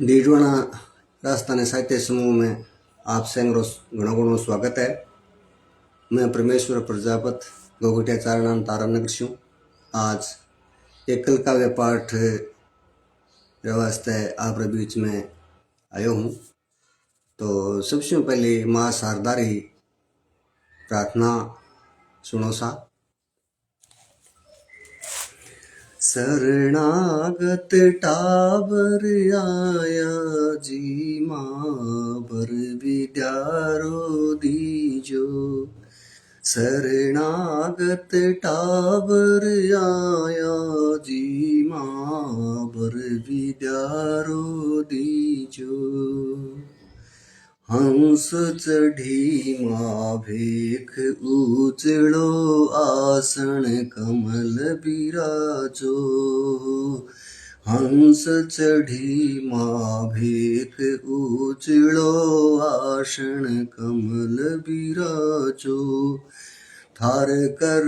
डीडवाना राजस्थानी साहित्य समूह में आप सैंगरो गुणगुणों स्वागत है। मैं परमेश्वर प्रजापत गोगटिया चारणाम ताराम नगर छूँ। आज एकल काव्य पाठ वास्ते आप बीच में आयो हूँ। तो सबसे पहले माँ शारदा री प्रार्थना सुनो सा। शरणागत टाबर आया जी माँ बर विद्यारो दीजो। शरणागत टाबर आया जी माँ बर विद्यारो दीजो। हंस चढ़ी माँ भेख उजड़ो आसन कमल बिराजो। हंस चढ़ी माँ भेख उजड़ो आसन कमल बिराजो। थार कर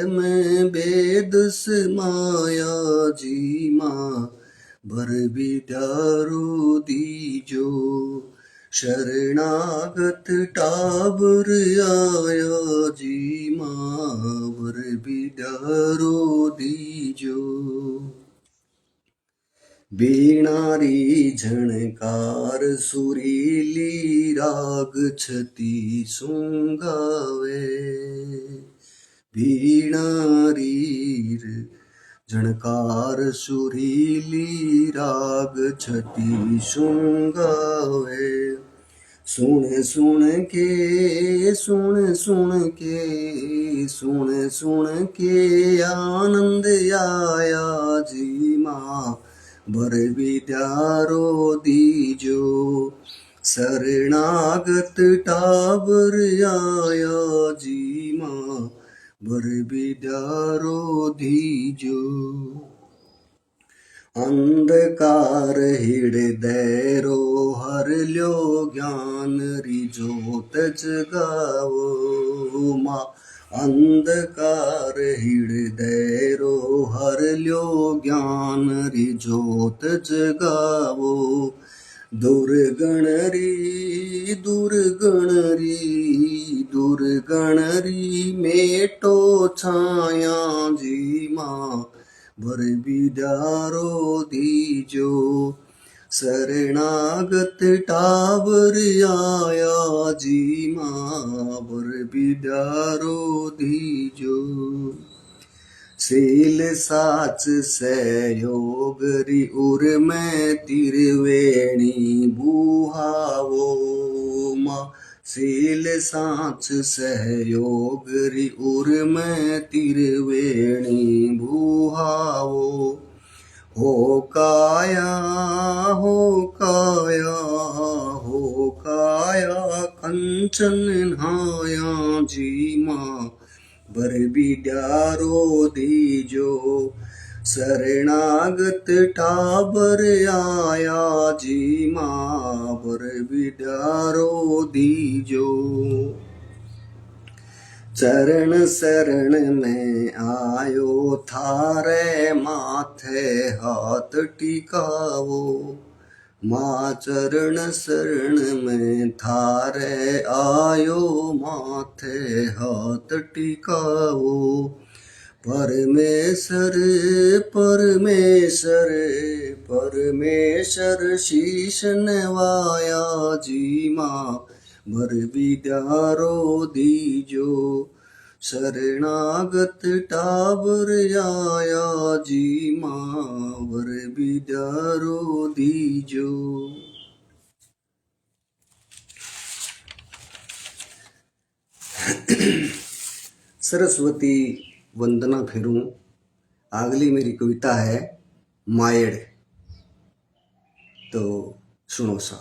में वेद समाया जी माँ बर विद्यारो दीजो। शरणागत टाबर आया जी माँ बर विद्यारो दीजो। बीणारी झणकार सुरीली राग छती सुंगावे। बीणारी झणकार सुरीली राग छती सुंगावे। सुन के आनंद आया जी माँ बर विद्यारो दीजो। शरणागत टाबर आया जी माँ बर विद्यारो दीजो। अंधकार हृदय रो हर ल्यो ज्ञान री जोत जगावो माँ। अंधकार हृदय रो हर ल्यो ज्ञान री जोत जगावो। दुर्गण री मेटो छाया जी माँ बर विद्यारो दीजो। शरणागत टाबर आया जी माँ बर विद्यारो दीजो। शील साच सहयोग री उर में तिरवेणी बुहावो माँ। शील साच सहयोग री उर में तिरवेणी बुहावो। हो काया कंचन नहाया जी माँ बर विद्यारो दीजो। शरणागत टाबर आया जी माँ बर विद्यारो दीजो। चरण शरण में आयो थारे माथे हाथ टिकावो माँ। चरण शरण में थारे आयो माथे हाथ टिकावो। परमेश्वर शीश नवाया जी माँ बर विद्यारो दीजो। शरणागत टाबर आया जी माँ बर विद्यारो दीजो। सरस्वती वंदना फिरूं। अगली मेरी कविता है मायड़। तो सुनो सा।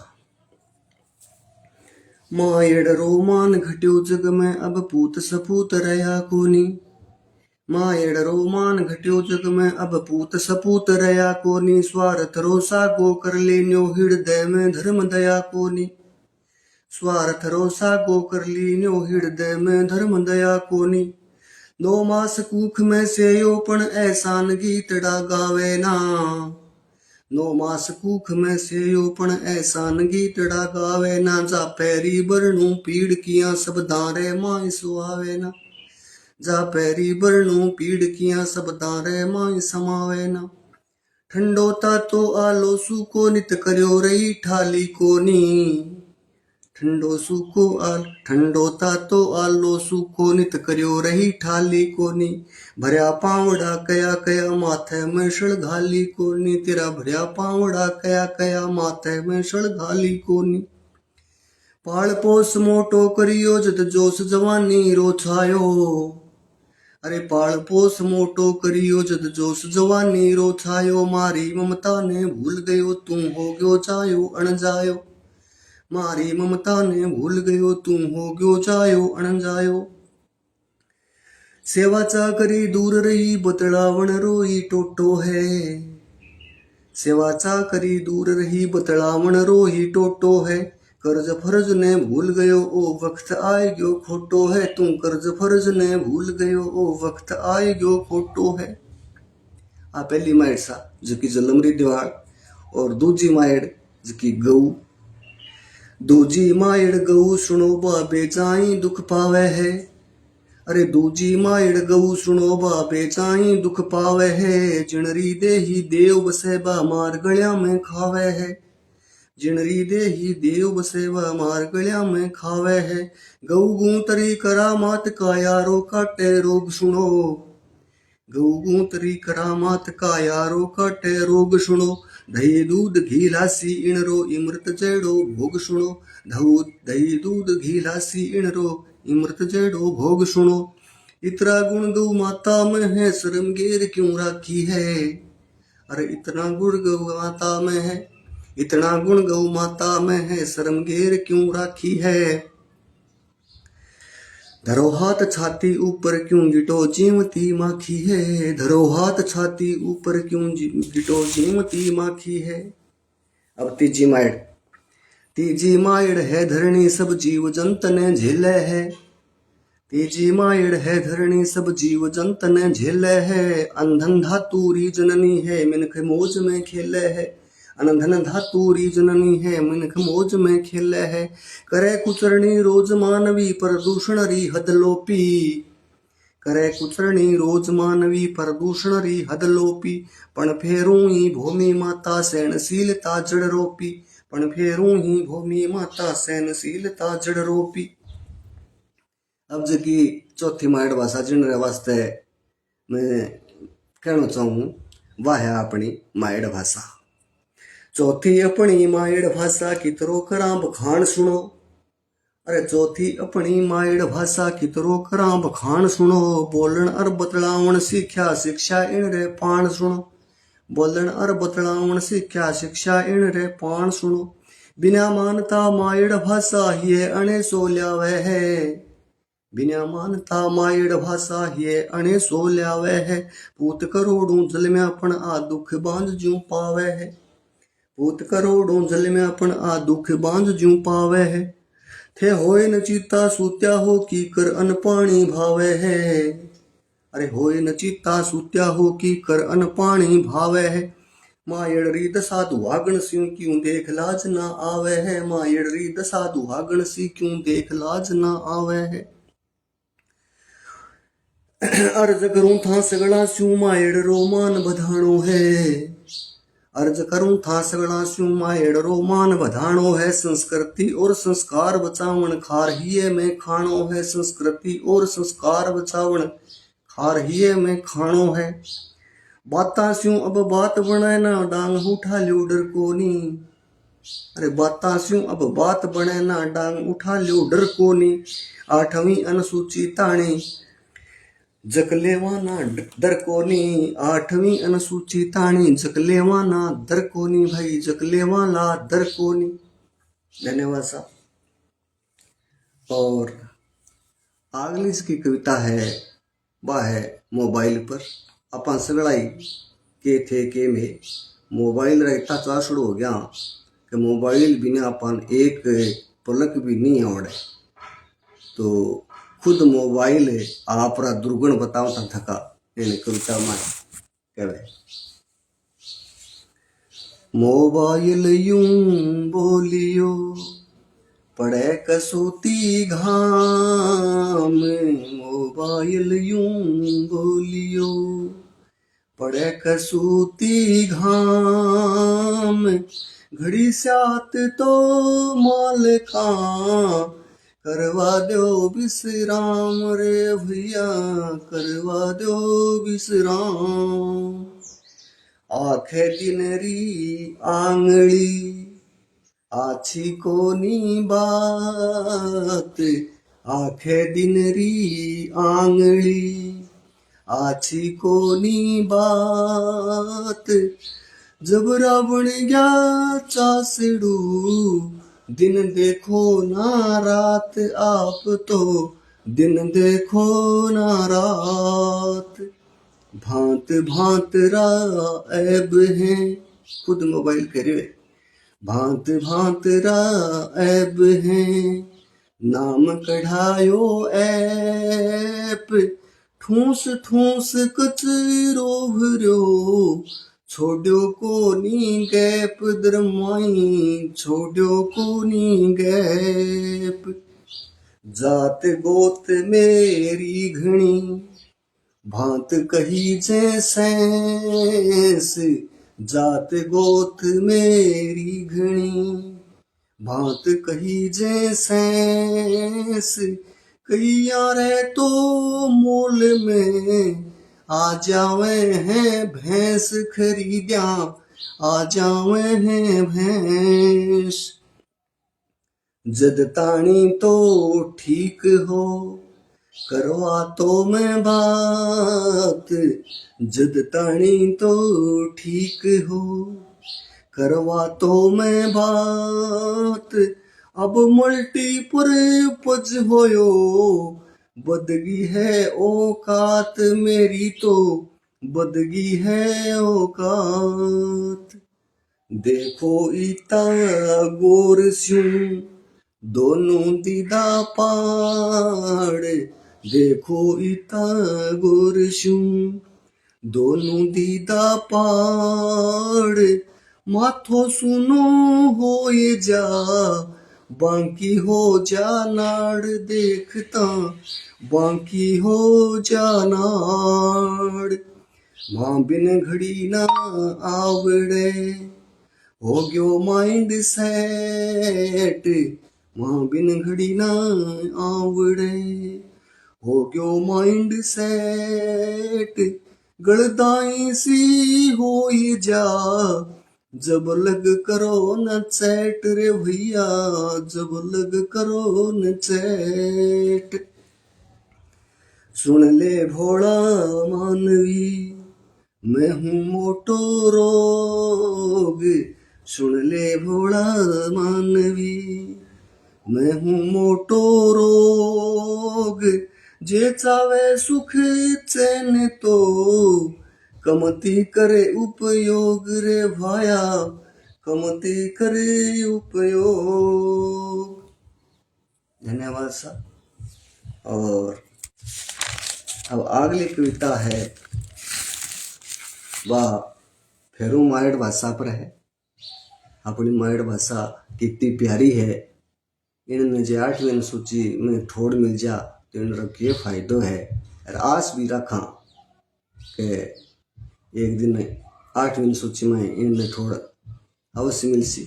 मायड़ रोमान घट्यो जग में अब पूत सपूत रया कोनी। मायड़ रोमान घट्यो जग में अब पूत सपूत रया कोनी। स्वार्थ रोसा गो कर लेन्यो हृदय में धर्म दया कोनी। स्वार्थ रोसा गो कर लीन्यो हृदय में धर्म दया कोनी। नो मास कूख में से योपण ऐसान गीतड़ा गावे ना। नो मास कूख में से योपण ऐसान गीतड़ा गावे ना। जा पैरी बरनू पीड़ किया सब दारे माई सुहावे ना। जा पैरी बरनू पीड़ किया सब दारे माई समावे ना। ठंडोता तो आलो सूको नित करियो रही ठाली कोनी। ठंडोता तो आलो सूको नित करियो रही ठाली कोनी। भरया पावड़ा कया कया माथे में घाली कोनी। तेरा भरया पावड़ा कया कया माथे में घाली कोनी। पाल पोस मोटो करियो जद जोश जवानी रो छायो। अरे पाल पोस मोटो करियो जद जोश जवानी रो छायो। मारी ममता ने भूल गयो तुम हो गयो चायो अणजायो। मारी ममता ने भूल गयो तुम हो गयो चायो अणजायो। सेवा चाकरी दूर रही बतलावण रोई टोटो है। सेवा चाकरी दूर रही बतलावण रोई टोटो है। कर्ज फर्ज ने भूल गयो ओ वक्त आए गयो खोटो है। तू कर्ज फर्ज ने भूल गयो ओ वक्त आए गयो खोटो है। आ पहली माइड सा जकी जलमरी दिवाड़ और दूजी माइड जकी गऊ। दूजी माइड गऊ सुनो बाबे चाई दुख पावे है। अरे दूजी माइड गऊ सुनो बाबे चाई दुख पावे है। जिणरी देही देव बसे बा मार गलिया में खावे है। जिणरी देही देव बसे बा मार गलिया में खावे है। गऊ गूंतरी करामात का यारो काटे रोग सुनो। गऊ गूंतरी करामात का यारो काटे रोग सुनो। दही दूध घी लासी इणरो इमृत जेड़ो भोग सुनो। दही दूध घी लासी इणरो इमृत जेड़ो भोग सुनो। इतना गुण गौ माता में है शर्मगेर क्यों राखी है। अरे इतना गुण गौ माता में है। इतना गुण गौ माता में है शर्मगेर क्यों राखी है। धरो हाथ छाती ऊपर क्यों गिटो जीमती माखी है। धरो हाथ छाती ऊपर क्यों गिटो जीमती माखी है। अब तीजी माइड है धरणी सब जीव जंत ने झेले है। तीजी माइड है धरणी सब जीव जंत ने झेले है। अंधन धातुरी जननी है मिनख मौज में खेले है। अनधन धातुरी जननी है मिनख मौज में खेले है। करे कुचरणी रोज मानवी प्रदूषण री हद लोपी। करे कुचरणी रोज मानवी प्रदूषण री हद लोपी। पण फेरू ही भूमि माता सहनशीलता जड़ रोपी। पण फेरू ही भूमि माता सहनशीलता जड़ रोपी। अब जकी चौथी माइड भाषा जिनरे वास्ते मैं कहना चाहूँ वह है अपनी माइड भाषा। चौथी अपनी माइड भाषा कितरो करा बखान सुनो। अरे चौथी अपनी माइड भाषा कितरो करा बखान सुनो। बोलन और बतलावण सीख्या शिक्षा इन रे पान सुनो। बोलन और बतलावण सीख्या शिक्षा इन रे पान सुनो। बिना मानता माइड भाषा ये अणे सो ल्यावे है। बिना मानता माइड भाषा ये अणे सो ल्यावे है। पूत करोड़ों जल में अपन आ दुख बांझ ज्यों पावे है। पूत करोड़ों जल में अपन आ दुख बांझ ज्यों पावे है। थे होए न चीता सूत्या हो की कर अन पानी भावे है। अरे होए न चीता सूत्या हो की कर अन पानी भावे है। मायड़ री दशा दुहागण सी क्यों देख लाज ना आवे है। मायड़ री दशा दुहागण सी क्यों देख लाज ना आवे है। अर्ज करूं था सगड़ा स्यू मायड़ रोमान बधाणो है। अर्ज करूं था सगड़ा स्यू मायड़ रोमान बधाणो है। संस्कृति और संस्कार बचावण खार हिये में खाणो है। संस्कृति और संस्कार बचावण खार हिये में खाणो है। बाता स्यू अब बात बने ना डांग उठा ल्यो डर कोनी। अरे बाता स्यू अब बात बने ना डांग उठा ल्यो डर कोनी। आठवीं अनुसूची ताणी जकलेवाना दर कोनी। आठवीं अनुसूची ताणी जकलेवाना दर कोनी। भाई जकलेवाला दर कोनी। धन्यवाद साहब। और अगली इसकी कविता है वह है मोबाइल पर। अपन सगड़ाई के थे के में मोबाइल रहता चाशड़ो हो गया कि मोबाइल बिना अपन एक पलक भी नहीं आवड़े। तो खुद मोबाइल आपरा दुर्गुण बताओ ता थका इन कविता में कहवे। मोबाइल यूं बोलियो पड़े कसौती घाम, मोबाइल यूं बोलियो पड़े कसौती घाम, घड़ी सात तो माल खा करवा दो विश्राम रे भैया, करवा दो विश्राम। आखे दिन री आंगली आछी कोनी बात, आखे दिन री आंगली आछी कोनी बात, जब रावण गया चासड़ू दिन देखो ना रात, आप तो दिन देखो ना रात। भांत भांत रा ऐब है, खुद मोबाइल करे, भांत भांत रा ऐब है, नाम कढ़ायो ऐप, ठूस ठूस कचरो भर्यो, छोड़ो कोनी गैप दरमाई, छोड़ो कोनी गैप। जात गोत मेरी घणी भांत कही जैसेंस, जात गोत मेरी घणी भांत कही जैसेंस, कैया रे तो मोल में आ जावे हैं भैंस खरीद्या, आ जावे हैं भैंस। जद ताणी तो ठीक हो करवा तो मैं बात, जद ताणी तो ठीक हो करवा तो मैं बात। अब मल्टीपर्पज होयो बदगी है औकात मेरी, तो बदगी है औकात। देखो इता गोर स्यूं दोनों दीदा पाड़, देखो इता गोर स्यूं दोनों दीदा पाड़, माथो सुनो हो ये जा बांकी हो जा नाड़, देखता बांकी हो जा नाड़। मां बिन घड़ी ना आवड़े हो गयो माइंड सेट, मां बिन घड़ी ना आवड़े हो गयो माइंड सेट। गलदाई सी हो जा जब लग करो न चैट रे भैया, जब लग करो न चैट। सुन ले भोला मानवी मैं हूँ मोटो रोग, सुन ले भोला मानवी मैं हूँ मोटो रोग। जे चावे सुख चैन तो कमती करे उपयोग रे भाया, कमती करे उपयोग। धन्यवाद साहब। और अब अगली कविता है वह फेरू मायड़ भाषा पर है। अपनी मायड़ भाषा कितनी प्यारी है, इनमें जो 8वीं अनुसूची में थोड़ मिल जा तो इन रखिए फायदो है। और आस भी रखा कि एक दिन 8वीं अनुसूची में इनमें थोड़ अवश्य मिल सी,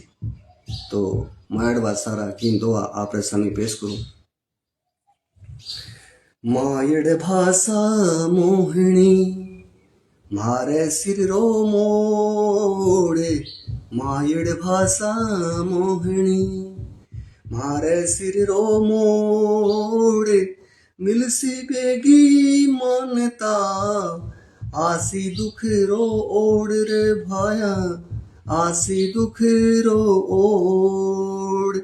तो मायड़ भाषा रा की दुआ आप सामने पेश करूं। मायड़ भाषा मोहनी मारे सिर रो मोड़े, मायड़ भाषा मोहनी मारे सिर रो मोड़े। मिलसी बेगी मानता आसी दुख रो ओढ़ रे भाया, आसी दुख रो ओढ़।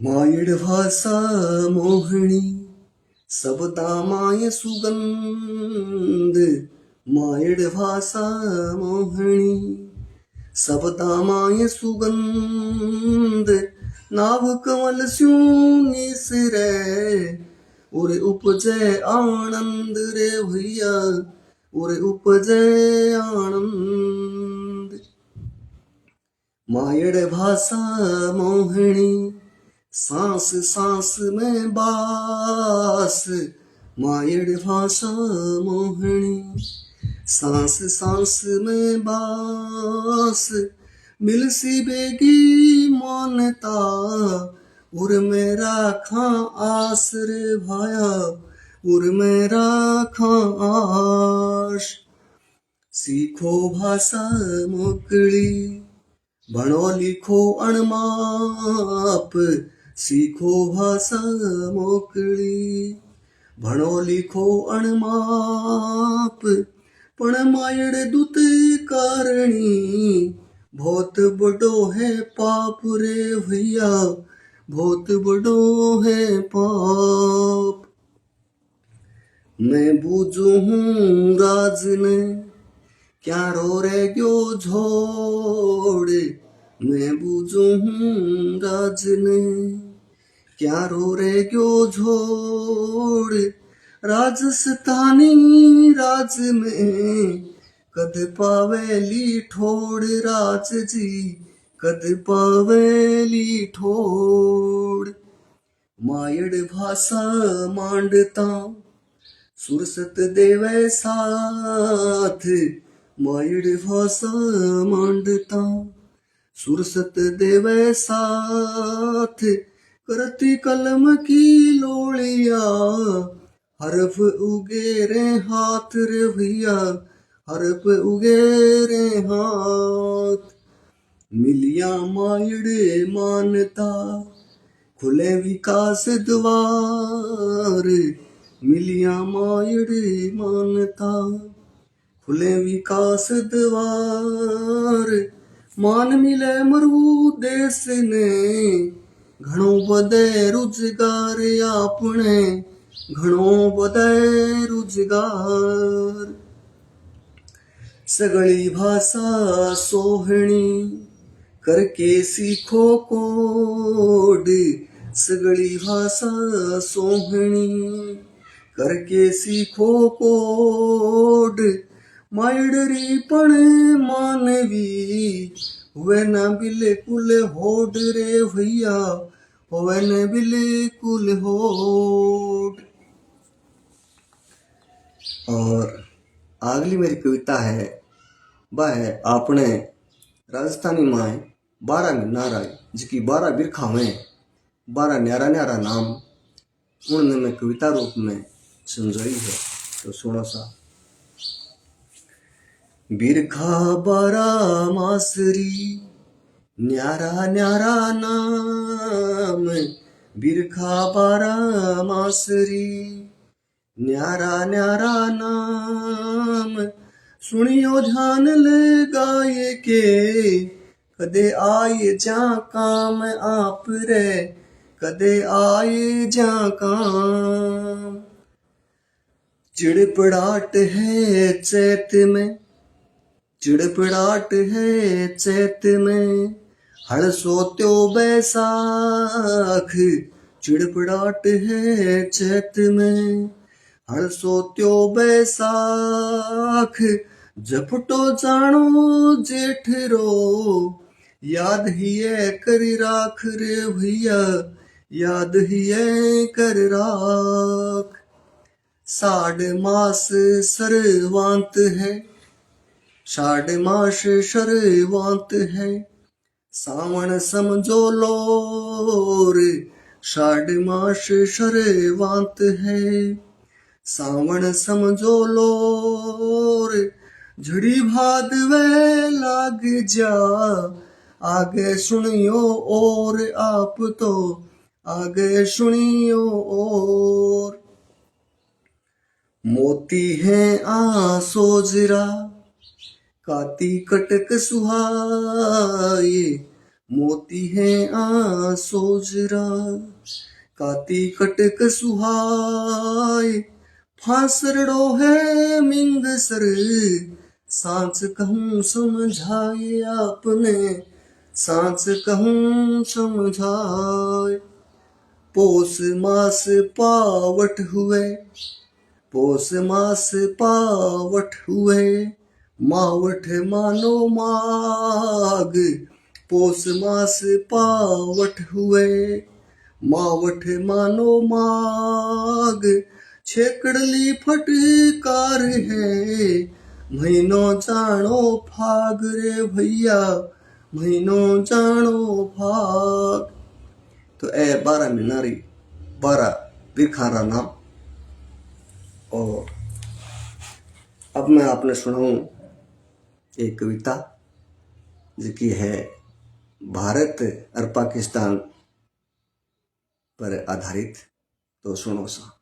मायड़ भाषा मोहनी सबदा माय सुगंध, मायड़ भाषा मोहनी सबदा माय सुगंध। नाभ कमल स्यूं निसरे उरे उपजे आनंद रे भैया, उरे उपजे आनंद। मायड़ भाषा मोहनी, सांस सांस में बास। मायड़ भाषा मोहनी, सांस सांस में बास। मिलसी बेगी मानता, उर मेरा खां आस रे भाया, उर मेरा खां आस। सीखो भाषा मोकली, भणो लिखो अणमाप। सीखो भाषा मोकली, भणो लिखो अणमाप। पण मायड़ दूत कारणी, बहुत बड़ो है पाप रे भैया, बहुत बड़ो है पाप। मैं बूझू हूँ राज ने, क्या रो रे गयो झोड़। मैं बूझू हूँ राज ने, क्या रो रे गयो झोड़। राजस्थानी राज में, कद पावेली ठोड़ राज जी, कद पावेली ठोड़। मायड़ भाषा मांडता, सुरसत देवे साथ। मायड़ भाषा मांडता, सुरसत देवे साथ। करती कलम की लोलिया, हरफ उगे रे हाथ रे भैया, हरफ उगे रे हाथ। मिलिया मायड़ मानता, खुले विकास द्वार। मिलिया मायड़ मानता, खुले विकास द्वार। मान मिले मरु देश ने, घणो बदे रोजगार आपने, घणो बदे रोजगार। सगली भाषा सोहणी, करके सीखो कोड। सगली भाषा सोहणी, करके सीखो कोड। मायड़री पण मानवी, हुए न बिल्कुल होड़ रे भैया, हुए न बिल्कुल होड़। और अगली मेरी कविता है, वह है आपने राजस्थानी माए 12 नारा, जिसकी 12 बिरखा में 12 न्यारा न्यारा नाम उन्होंने मैं कविता रूप में समझाई है। तो सुनो सा। बिरखा 12 मासरी, न्यारा न्यारा नाम। बिरखा 12 मासरी, न्यारा न्यारा नाम। सुनियो ध्यान ले गाये के, कदे आए जा काम आप रे, कदे आए जा काम। चिड़पड़ाट है चैत में, चिड़पड़ाट है चैत में। हड़ सोत्यो बैसाख, चिड़पड़ाट है चैत में। हड़ सोत्यो बैसाख, झपटो जानो जेठ रो। याद ही है कर राख रे भैया, याद ही है कर राख। साढ़ मास सरवांत है, साढ़ मास सरवांत है। सावन समझो लोर, साढ़ मास सरवांत है। सावन समझो लोर, झड़ी भादवे लाग जा। आगे सुनियो और आप तो, आगे सुनियो और। मोती है आसोजरा, काती कटक सुहाए। मोती है आसोजरा, काती कटक सुहाए। फांसरड़ो है मिंगसर, सांच कहूँ समझाए आपने, सांच कहूँ समझाए। पोस मास पावट हुए, पोस मास पावट हुए, मावठ मानो माग। पोस मास पावट हुए, मावठ मानो माग। छेकड़ली फटकार है, महीनो जानो फाग रे भैया, महीनो जानो फाग। तो ए 12 महीना री 12 बिरखारा नाम। और अब मैं आपने सुनाऊं एक कविता जिसकी है भारत और पाकिस्तान पर आधारित। तो सुनो सा।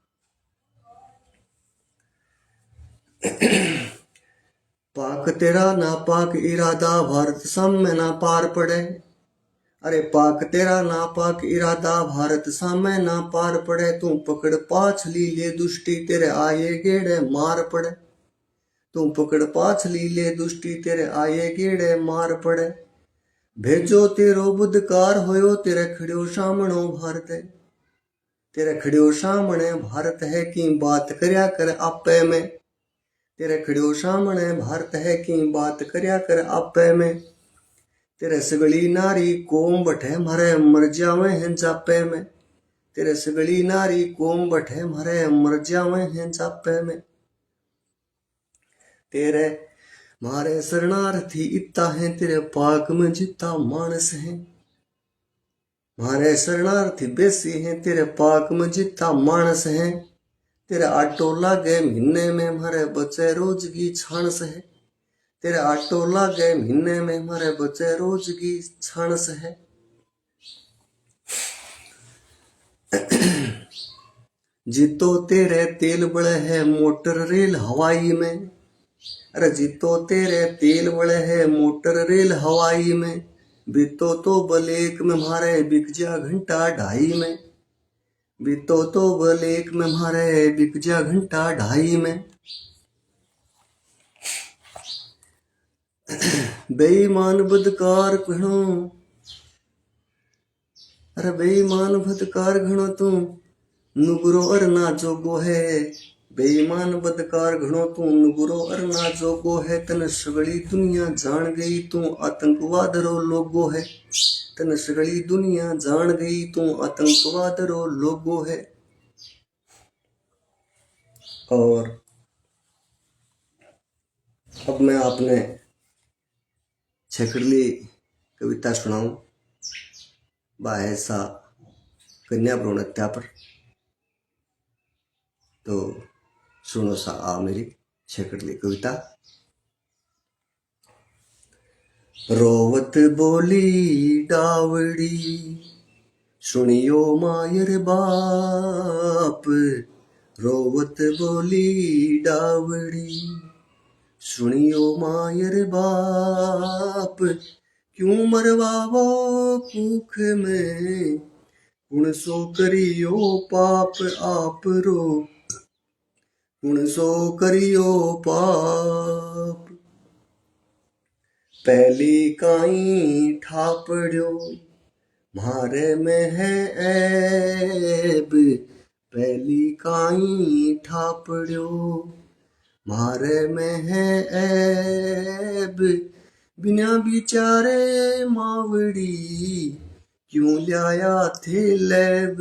पाक तेरा ना पाक इरादा, भारत सामने ना पार पड़े। अरे पाक तेरा ना पाक इरादा, भारत सामने ना पार पड़े। तू पकड़ पाछली ले दुष्टि, तेरे आए गेड़े मार पड़े। तू पकड़ पाछली ले दुष्टि, तेरे आए गेड़े मार पड़े। भेजो तेरो बुधकार होयो, तेरे खड़ियो सामणो भारत है। तेरे खड़ियो सामने भारत है, की बात करया कर आपे में। तेरे खड़ियो सामने भारत है, की बात करया कर आपे में। तेरे सगली नारी कोम बठे, मारे मर जावे हैं जापे में। तेरे सगली नारी कोम बठे, मारे मर जावे हैं जापे में। तेरे मारे शरणार्थी इत्ता हैं, तेरे पाक में जिता मानस हैं। मारे शरणार्थी बेसी हैं, तेरे पाक में जिता मानस हैं। तेरे आटो लागे महीने में, मारे बचे रोज की छानस है। तेरे आटो लागे महीने में, मारे बचे रोज की छानस है। जीतो तेरे तेल बड़े है, मोटर रेल हवाई में। अरे जीतो तेरे तेल बड़े है, मोटर रेल हवाई में। बीतो तो बलेक में, मारे बिक जा घंटा ढाई में। बीतो तो बलेक में, मारे बिक जा घंटा ढाई में। बेईमान बदकार घणो, अरे बेईमान बदकार घणो तू नुगरो अर ना जोगो है। बेईमान बदकार घणो तू नुगरो अर ना जोगो है। तन सगली दुनिया जान गई, तू आतंकवाद रो लोगो है। तन सगली दुनिया जान गई, तू आतंकवाद रो लोगो है। और अब मैं आपने छेकड़ली कविता सुनाऊं बा ऐसा कन्या भ्रूण हत्या पर। तो सुनो सा आ मेरी छेकड़ली कविता। रोवत बोली डावड़ी, सुनियो मायर बाप। रोवत बोली डावड़ी, सुनियो मायर बाप। क्यों मरवावो कुख में, कुण सो करियो पाप आप रो। कुण सो करियो पाप। पहली काई ठापड़ो, म्हारे में है ऐब। पहली काई ठापड़ो, म्हारे में है ऐब। बिना बिचारे मावड़ी, क्यों लाया थे लैब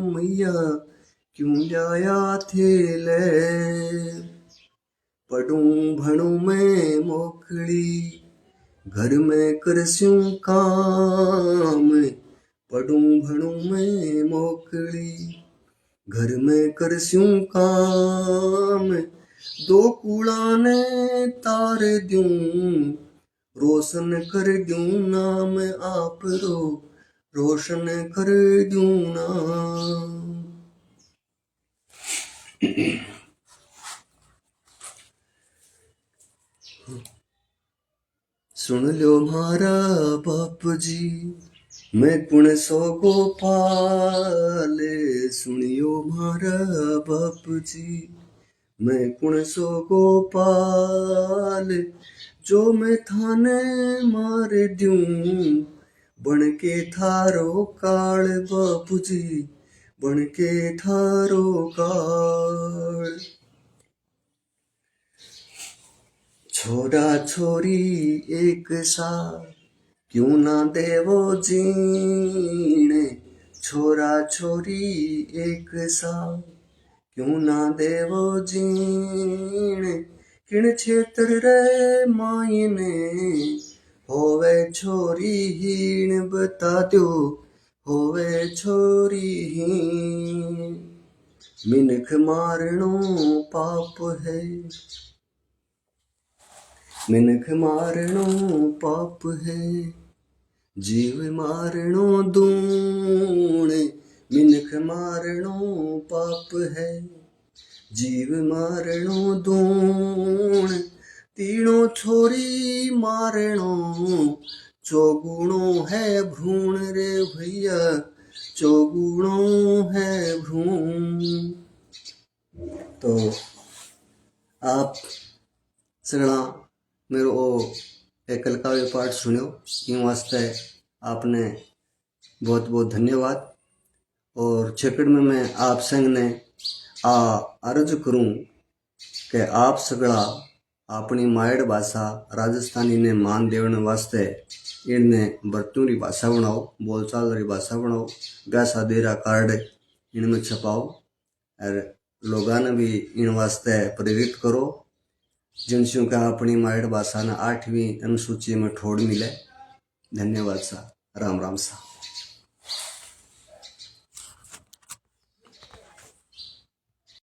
मैया, क्यों लाया थे लैब। पढ़ूं भणूं मैं मोकड़ी, घर में करस्यूं काम। पढ़ूं भणूं मैं मोकड़ी, घर में करस्यूं काम। दो कूड़ा ने तार द्यूं, रोशन कर द्यूं नाम आप रो। रोशन कर द्यूं नाम। सुन लो मारा बाप जी, मैं कुण सो गोपाल। सुनियो मारा बाप जी, मैं कुण सो गोपाल। जो मैं थाने मार द्यूं, बन के थारो काल बापू जी, बन के थारो काल। छोरा छोरी एक साथ क्यों ना देवो जीने, छोरा छोरी एक साथ क्यों ना देवो जीने। किण क्षेत्र रे मायने होवे छोरी हीण, बता दो होवे छोरी हीण। मिनख मारणो पाप है, मिनख मारणो पाप है, जीव मारणो दूण। मिनख मारणो पाप है, जीव मारणो दूण। तीनों छोरी मारणो चौगुणो है भ्रूण रे भैया, चौगुणो है भ्रूण। तो आप सगड़ा मेरो ओ एकल काव्य पाठ सुनियो, इन वास्ते आपने बहुत बहुत धन्यवाद। और छेकड़ में मैं आप संग ने अर्ज करूं कि आप सगड़ा अपनी मायड़ भाषा राजस्थानी ने मान देवने वास्ते इनने बर्तूं री भाषा बनाओ, बोलचाल री भाषा बनाओ, ब्याह शादी रा कार्ड इनमें छपाओ और लोगों ने भी इन वास्ते प्रेरित करो, जिनसे का अपनी मायड़ भाषा ने 8वीं अनुसूची में ठोड़ मिले। धन्यवाद सा, राम राम सा।